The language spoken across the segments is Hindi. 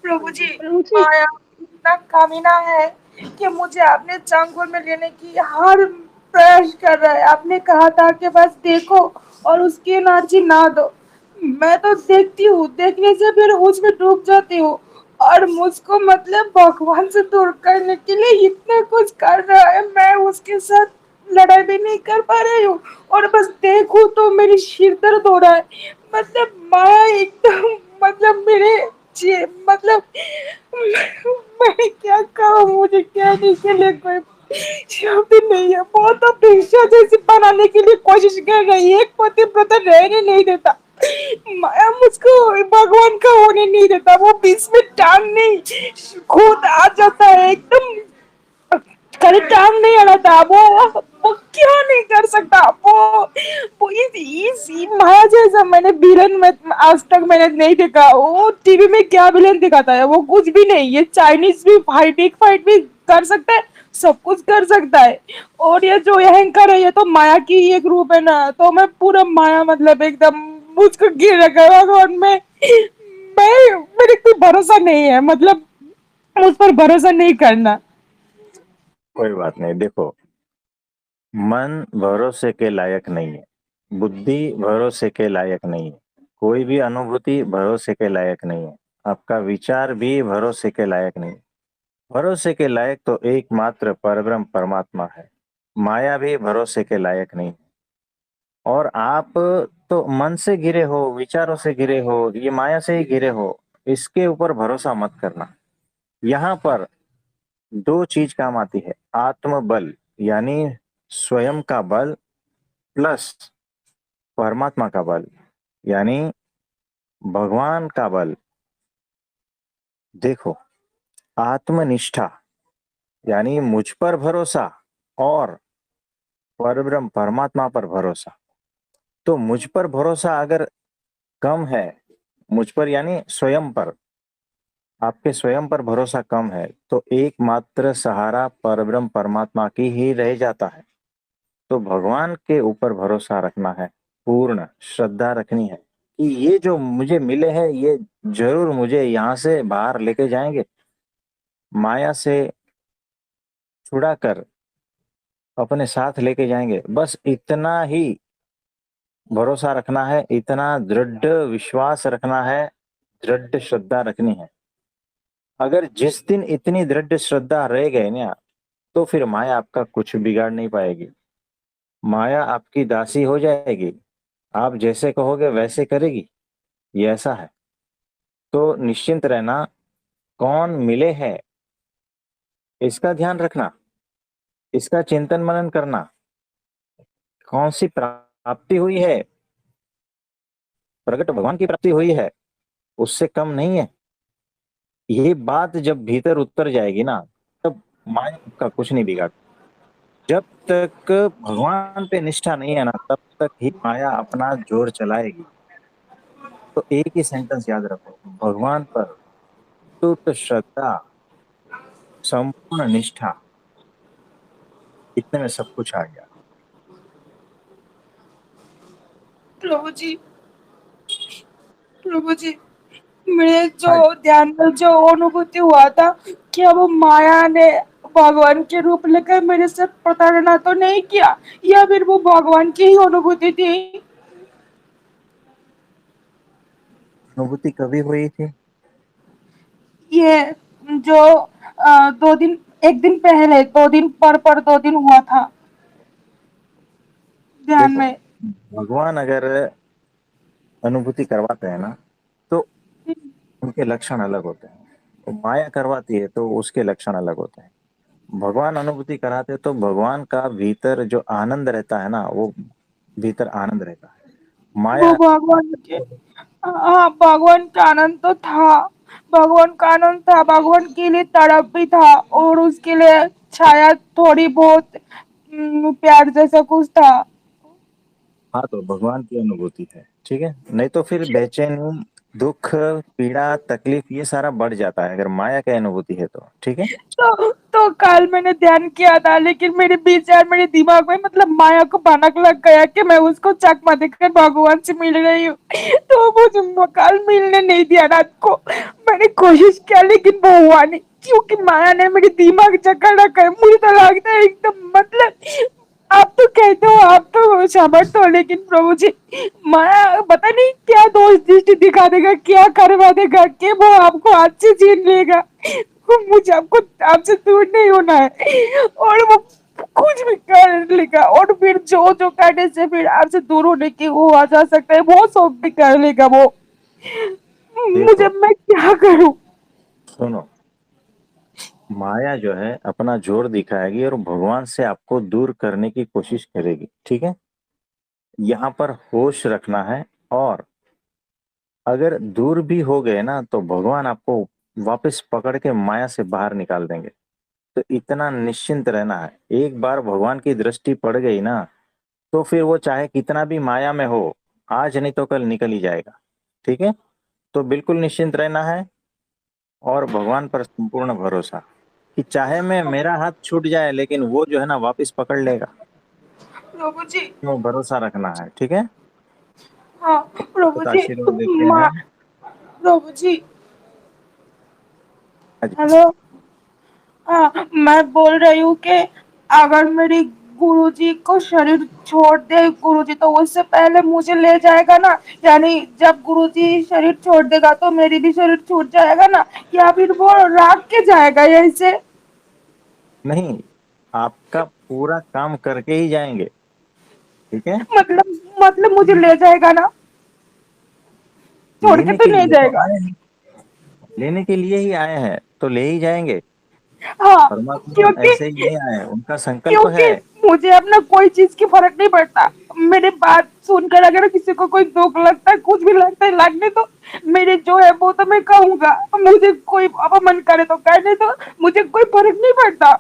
प्रभु जी, रुचि। माया इतना कामीना है कि मुझे अपने चंगुल में लेने की हर प्रयास कर रहा है। आपने कहा था कि बस देखो और उसकी एनर्जी ना दो। मैं तो देखती हूँ, देखने से फिर उसमें डूब जाती हूँ। और मुझको मतलब भगवान से दूर करने के लिए इतना कुछ कर रहा है, मैं उसके साथ लड़ाई भी नहीं कर पा रही हूँ। और बस देखूं तो मेरी सिर दर्द हो रहा है। मतलब माया एकदम मतलब मेरे मतलब मैं क्या कहूँ, मुझे कहने के लिए कोई शब्द नहीं है। बहुत अपेक्षा जैसे बनाने के लिए कोशिश कर रही है, एक पति व्रत रहने नहीं देता। माया मुझको भगवान का होने नहीं देता, वो बीच में टांग नहीं खुद आ जाता है एकदम। कल टांग नहीं आना था वो क्यों नहीं कर सकता वो इस माया जैसा मैंने विलन में आज तक मैंने नहीं देखा। वो टीवी में क्या विलन दिखाता है, वो कुछ भी नहीं। ये चाइनीज भी फाइट भी कर सकता है, सब कुछ कर सकता है। और ये जो अहंकार है, ये तो माया की एक रूप है ना। तो मैं पूरा माया मतलब एकदम मुझको गिर रखा है भगवान में। मैं मेरे कोई भरोसा नहीं है, मतलब उस पर भरोसा नहीं करना। कोई बात नहीं, देखो, मन भरोसे के लायक नहीं है, बुद्धि भरोसे के लायक नहीं है, कोई भी अनुभूति भरोसे के लायक नहीं है, आपका विचार भी भरोसे के लायक नहीं। भरोसे के लायक तो एकमात्र परब्रह्म परमात्मा है। माया भी भरोसे के लायक नहीं। और आप तो मन से घिरे हो, विचारों से घिरे हो, ये माया से ही घिरे हो। इसके ऊपर भरोसा मत करना। यहाँ पर दो चीज काम आती है, आत्मबल यानी स्वयं का बल, प्लस परमात्मा का बल यानी भगवान का बल। देखो, आत्मनिष्ठा यानी मुझ पर भरोसा, और परब्रह्म परमात्मा पर भरोसा। तो मुझ पर भरोसा अगर कम है, मुझ पर यानी स्वयं पर, आपके स्वयं पर भरोसा कम है, तो एकमात्र सहारा परब्रह्म परमात्मा की ही रह जाता है। तो भगवान के ऊपर भरोसा रखना है, पूर्ण श्रद्धा रखनी है कि ये जो मुझे मिले हैं ये जरूर मुझे यहाँ से बाहर लेके जाएंगे, माया से छुड़ाकर अपने साथ लेके जाएंगे। बस इतना ही भरोसा रखना है, इतना दृढ़ विश्वास रखना है, दृढ़ श्रद्धा रखनी है। अगर जिस दिन इतनी दृढ़ श्रद्धा रह गए ना, तो फिर माया आपका कुछ बिगाड़ नहीं पाएगी। माया आपकी दासी हो जाएगी, आप जैसे कहोगे वैसे करेगी, ये ऐसा है। तो निश्चिंत रहना, कौन मिले हैं इसका ध्यान रखना, इसका चिंतन मनन करना। कौन सी प्राप्ति हुई है, प्रकट भगवान की प्राप्ति हुई है, उससे कम नहीं है। ये बात जब भीतर उतर जाएगी ना, तब माया का कुछ नहीं बिगाड़। जब तक भगवान पे निष्ठा नहीं है ना, तब तक ही माया अपना जोर चलाएगी। तो एक ही सेंटेंस याद रखो, भगवान पर टूट श्रद्धा, संपूर्ण निष्ठा, इतने में सब कुछ आ गया। प्रभु जी, प्रभु जी, मेरे जो हाँ, ध्यान में जो अनुभूति हुआ था, क्या वो माया ने भगवान के रूप लेकर मेरे साथ प्रताड़ना तो नहीं किया, या फिर वो भगवान की ही अनुभूति थी? अनुभूति कभी हुई थी? ये जो 2 दिन, एक दिन पहले, 2 दिन पर 2 दिन हुआ था ध्यान देखो, में। भगवान अगर अनुभूति करवाते हैं ना, तो उनके लक्षण अलग होते हैं। तो माया करवाती है तो उसके लक्षण अलग होते हैं। भगवान अनुभूति कराते हैं तो भगवान का भीतर जो आनंद रहता है ना, वो भीतर आनंद रहता है। वो माया, भगवान के, हाँ भगवान का आनंद तो था, भगवान का आनंद था, भगवान के लिए तड़प भी था, और उसके लिए शायद थोड़ी बहुत प्यार जैसा कुछ था। हाँ, तो भगवान की अनुभूति है, ठीक है। नहीं तो फिर बेचैनी, दुख, पीड़ा, तकलीफ ये सारा बढ़ जाता है अगर माया की अनुभूति है तो, ठीक है। तो कल मैंने ध्यान किया था, लेकिन मेरे विचार, मेरे दिमाग में मतलब माया को भनक लग गया कि मैं उसको चकमा देकर भगवान से मिल रही हूँ। तो मुझे कल मिलने नहीं दिया रात को। मैंने कोशिश किया लेकिन वो हुआ नहीं, क्योंकि माया ने मेरे दिमाग चक्कर रखा है। मुझे तो लगता है एकदम मतलब, आप तो कहते हो आप तो समझते हो, लेकिन प्रभु जी माया पता नहीं क्या दोष दृष्टि दिखा देगा, क्या करवा देगा कि वो आपको हाथ से छीन लेगा। मुझे आपको आपसे दूर नहीं होना है, और वो कुछ भी कर लेगा, और फिर जो जो करने से फिर आपसे दूर होने की वो आ जा सकता है वो सब भी कर लेगा वो। मुझे देखो मैं क्या करूं? सुनो, माया जो है अपना जोर दिखाएगी और भगवान से आपको दूर करने की कोशिश करेगी, ठीक है। यहाँ पर होश रखना है, और अगर दूर भी हो गए ना तो भगवान आपको वापस पकड़ के माया से बाहर निकाल देंगे। तो इतना निश्चिंत रहना है, एक बार भगवान की दृष्टि पड़ गई ना तो फिर वो चाहे कितना भी माया में हो, आज नहीं तो कल निकल ही जाएगा, ठीक है। तो बिल्कुल निश्चिंत रहना है, और भगवान पर संपूर्ण भरोसा कि चाहे मैं मेरा हाथ छूट जाए लेकिन वो जो है ना वापस पकड़ लेगा। प्रभु जी। तो भरोसा रखना है, ठीक है। हाँ प्रभु तो जी। आशीर्वाद देते हैं। माँ, प्रभु जी। अच्छा, हेलो। हाँ, मैं बोल रही हूँ कि अगर मेरी गुरुजी को शरीर छोड़ दे गुरुजी, तो उससे पहले मुझे ले जाएगा ना? यानी जब गुरुजी शरीर छोड़ देगा तो मेरी भी शरीर छूट जाएगा ना, या फिर वो राख के जाएगा यहीं से? नहीं, आपका पूरा काम करके ही जाएंगे, ठीक है। मतलब मुझे ले जाएगा ना? छोड़ के लेने तो के नहीं लिए तो जाएगा? आए हैं, लेने के लिए ही आए हैं तो ले ही जाएंगे। हाँ। परमात्मा क्योंकि ऐसे ही नहीं आए, उनका संकल्प क्योंकि है। मुझे अपना कोई चीज की फर्क नहीं पड़ता। मेरी बात सुनकर अगर किसी को कोई दुख लगता है, कुछ भी लगता है, लगने तो मेरे जो है वो तो मैं कहूंगा। मुझे कोई अपमान करे तो कहने तो, मुझे कोई फर्क नहीं पड़ता।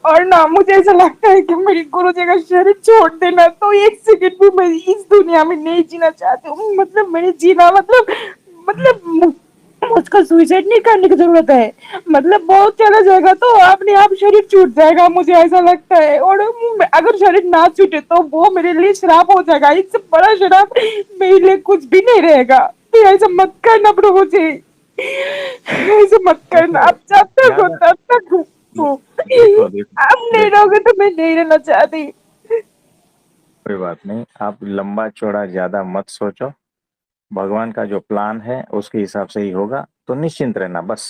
और ना मुझे ऐसा लगता है कि मेरी गुरु जी का शरीर छोड़ देना तो एक सेकंड भी मैं इस दुनिया में नहीं जीना चाहती हूँ। मतलब मेरे जीना मतलब उसका सुइसाइड नहीं करने की जरूरत है। मतलब वो चला जाएगा तो अपने आप शरीर छूट जाएगा, मुझे ऐसा लगता है। और अगर शरीर ना छूटे तो वो मेरे लिए श्राप हो जाएगा, इससे बड़ा श्राप मेरे लिए कुछ भी नहीं रहेगा। तो ऐसा मत करना प्रभु जी, ऐसा मत करना। देखो अब जब तक हो ज्यादा, तब तक हो, देखो देखो आप नहीं देखो, रहोगे तो मैं नहीं रहना चाहती। कोई बात नहीं, आप लंबा चौड़ा ज्यादा मत सोचो। भगवान का जो प्लान है उसके हिसाब से ही होगा, तो निश्चिंत रहना बस,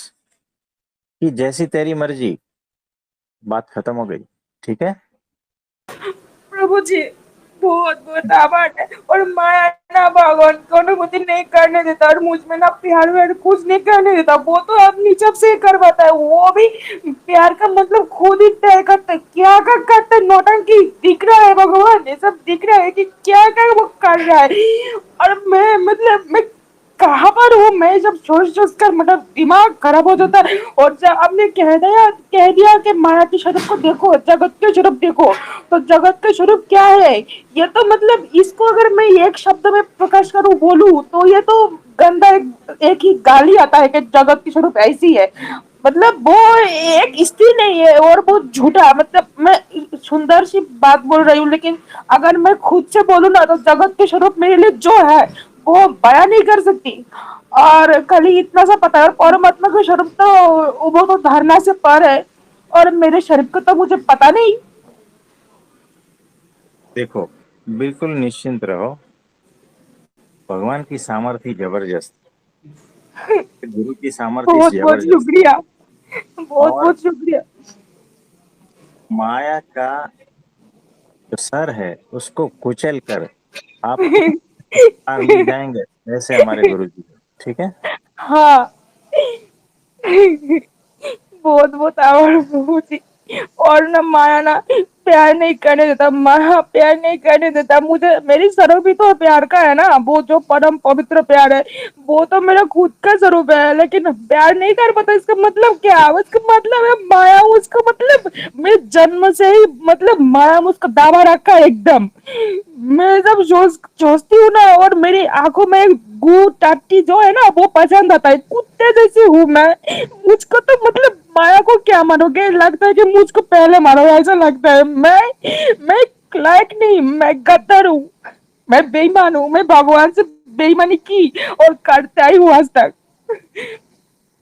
कि जैसी तेरी मर्जी। बात खत्म हो गई, ठीक है। प्रभु जी बहुत बहुत आभार है। और माया ना भगवान को अनुभूति नहीं करने देता, और मुझ में ना प्यार व्यार कुछ नहीं करने देता। वो तो अपनी जब से करवाता है, वो भी प्यार का मतलब खुद ही तय करता है। क्या क्या करता है, नौटंकी दिख रहा है भगवान, ये सब दिख रहा है कि क्या क्या वो कर रहा है। और मैं मतलब मैं कहाँ पर हूँ? मैं जब सोच सोच कर मतलब दिमाग खराब हो जाता है। और जब आपने कह दिया कि माया के स्वरूप को देखो, जगत के स्वरूप देखो, तो जगत के स्वरूप क्या है? ये तो मतलब इसको अगर मैं एक शब्द में प्रकाश करूँ बोलूँ तो ये तो गंदा एक ही गाली आता है कि जगत की स्वरूप ऐसी है। मतलब वो एक स्त्री नहीं है, और वो झूठा। मतलब मैं सुंदर सी बात बोल रही हूँ, लेकिन अगर मैं खुद से बोलूँ ना तो जगत के स्वरूप मेरे लिए जो है वो बयां नहीं कर सकती। और खाली इतना सा पता है, और परमात्मा का स्वरूप तो वो तो धारणा से पर है, और मेरे शरीर को तो मुझे पता नहीं। देखो बिल्कुल निश्चिंत रहो, भगवान की सामर्थ्य जबरदस्त, गुरु की सामर्थ्य बहुत बहुत जबरदस्त। शुक्रिया, बहुत और बहुत शुक्रिया। माया का जो सर है उसको कुचल कर आप पार ले जाएंगे, ऐसे हमारे गुरु जी, ठीक है। हाँ। बहुत बहुत आभार प्रभु जी। और ना माया ना प्यार नहीं करने देता, माया प्यार नहीं करने देता मुझे। मेरी स्वरूप भी तो प्यार का है ना, वो जो परम पवित्र प्यार है वो तो मेरा खुद का स्वरूप है, लेकिन प्यार नहीं कर पाता। इसका मतलब क्या? उसका मतलब है माया, उसका मतलब मेरे जन्म से ही मतलब माया में उसका दावा रखा है एकदम। मैं जब सोचती हूँ ना, और मेरी आंखों में गू टाटी जो है ना वो पसंद आता है, कुत्ते जैसी हूँ मैं। मुझको तो मतलब माया को क्या मारोगे? लगता है कि मुझको पहले मारो, ऐसा लगता है। मैं लायक नहीं, मैं गद्दार हूँ, मैं बेईमान हूँ। मैं भगवान से बेईमानी की और करता ही हूँ आज तक।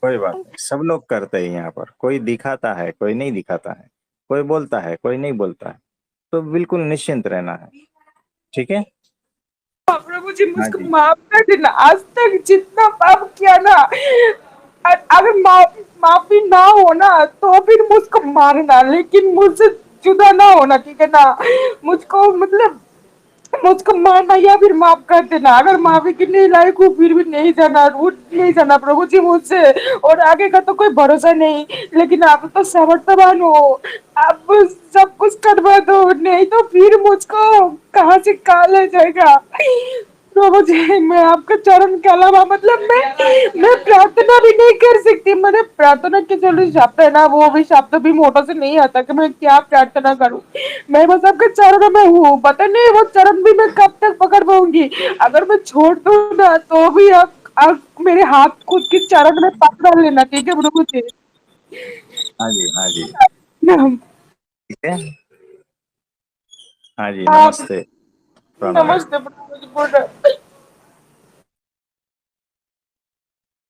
कोई बात नहीं, सब लोग करते हैं यहाँ पर, कोई दिखाता है कोई नहीं दिखाता है, कोई बोलता है कोई नहीं बोलता है, तो बिल्कुल निश्चिंत रहना है। ठीक है। प्रभु जी हाँ मुझको जी। माफ कर देना, आज तक जितना पाप किया ना, अगर माफी ना हो ना तो फिर मुझको मारना, लेकिन मुझसे जुदा ना होना, ठीक है ना। मुझको मतलब मुझको मारना या फिर माफ कर देना, अगर माफी के नहीं लायक हूँ फिर भी नहीं जाना, उठ नहीं जाना प्रभु जी मुझसे। और आगे का तो कोई भरोसा नहीं, लेकिन आप तो समर्थवान हो, आप सब कुछ करवा दो, नहीं तो फिर मुझको कहाँ से कहाँ ले जाएगा प्रभु जी। मैं आपका चरण के अलावा मतलब मैं प्रार्थना भी नहीं कर सकती। मैंने प्रार्थना के जो शब्द है ना, वो भी शब्द भी मोटो से नहीं आता कि मैं क्या प्रार्थना करूं। मैं बस आपके चरणों में हूँ, पता नहीं वो चरण भी मैं कब तक पकड़ पाऊंगी। अगर मैं छोड़ दूं ना तो भी आप मेरे हाथ खुद के चरण में पकड़ लेना, ठीक है प्रभु जी। हाँ जी। हाँ जी। ठीक है। हाँ जी, आप नमस्ते, प्रणाम। नमस्ते प्रभु जी, बोल रहे।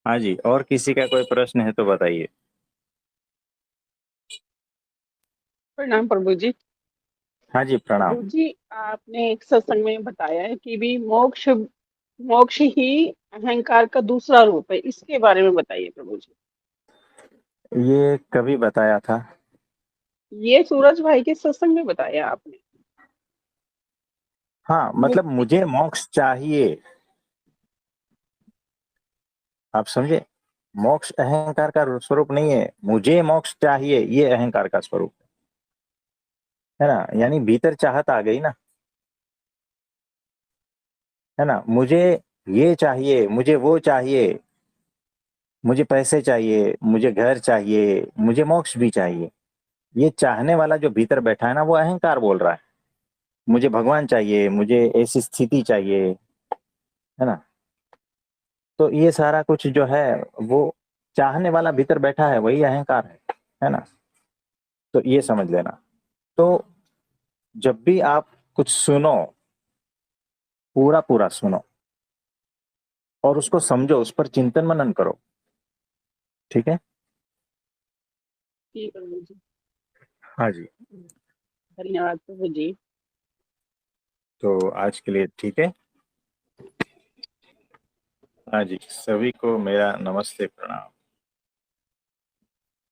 हाँ जी, और किसी का कोई प्रश्न है तो बताइए। प्रणाम प्रभु जी। हाँ जी, प्रणाम। प्रभु जी, आपने एक सत्संग में बताया है कि भी मोक्ष मोक्ष ही अहंकार का दूसरा रूप है, इसके बारे में बताइए प्रभु जी। ये कभी बताया था? ये सूरज भाई के सत्संग में बताया आपने। हाँ, मतलब मुक्ति। मुझे मोक्ष चाहिए, आप समझे। मोक्ष अहंकार का स्वरूप नहीं है, मुझे मोक्ष चाहिए ये अहंकार का स्वरूप है ना। यानी भीतर चाहत आ गई ना, है ना। मुझे ये चाहिए, मुझे वो चाहिए, मुझे पैसे चाहिए, मुझे घर चाहिए, मुझे मोक्ष भी चाहिए, ये चाहने वाला जो भीतर बैठा है ना, वो अहंकार बोल रहा है। मुझे भगवान चाहिए, मुझे ऐसी स्थिति चाहिए, है ना। तो ये सारा कुछ जो है, वो चाहने वाला भीतर बैठा है, वही अहंकार है ना। तो ये समझ लेना। तो जब भी आप कुछ सुनो, पूरा पूरा सुनो और उसको समझो, उस पर चिंतन मनन करो। ठीक है। जी प्रभु जी। हाँ जी। धन्यवाद प्रभु जी। तो आज के लिए ठीक है। हाँ जी, सभी को मेरा नमस्ते, प्रणाम।